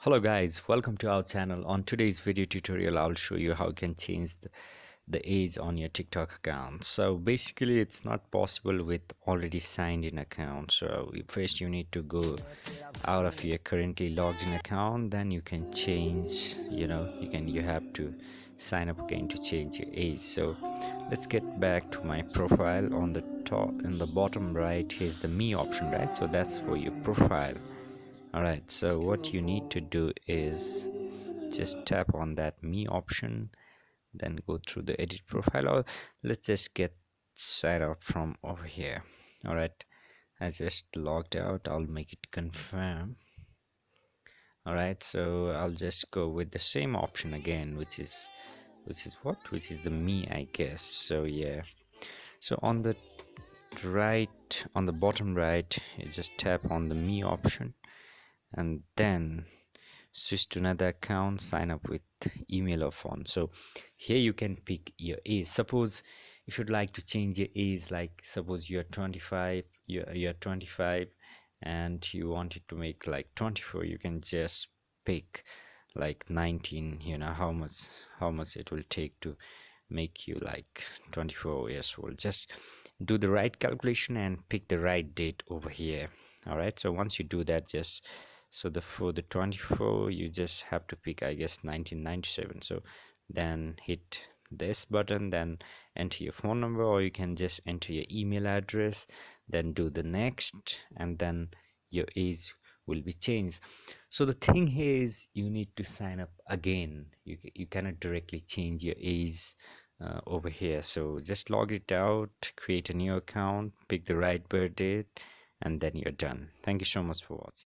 Hello guys, welcome to our channel. On today's video tutorial, I'll show you how you can change the age on your TikTok account. So basically it's not possible with already signed in account. So first you need to go out of your currently logged in account, then you can change, you have to sign up again to change your age. So let's get back to my profile. On the top in the bottom right, here's the me option, right? So that's for your profile. Alright, so what you need to do is just tap on that me option, then go through the edit profile, or let's just get sign out from over here. Alright, I just logged out. I'll make it confirm. Alright, so I'll just go with the same option again, which is the me, I guess. So yeah, so on the bottom right, you just tap on the me option and then switch to another account, sign up with email or phone. So here you can pick your age. Suppose if you'd like to change your age, like suppose you're 25, you're 25 and you wanted to make like 24, you can just pick like 19. How much it will take to make you like 24 years old. Just do the right calculation and pick the right date over here. All right, so once you do that, just for the 24 you just have to pick, I guess, 1997. So then hit this button, then enter your phone number, or you can just enter your email address, then do the next, and then your age will be changed. So the thing here is you need to sign up again. You cannot directly change your age over here. So just log it out, create a new account, pick the right birth date, and then you're done. Thank you so much for watching.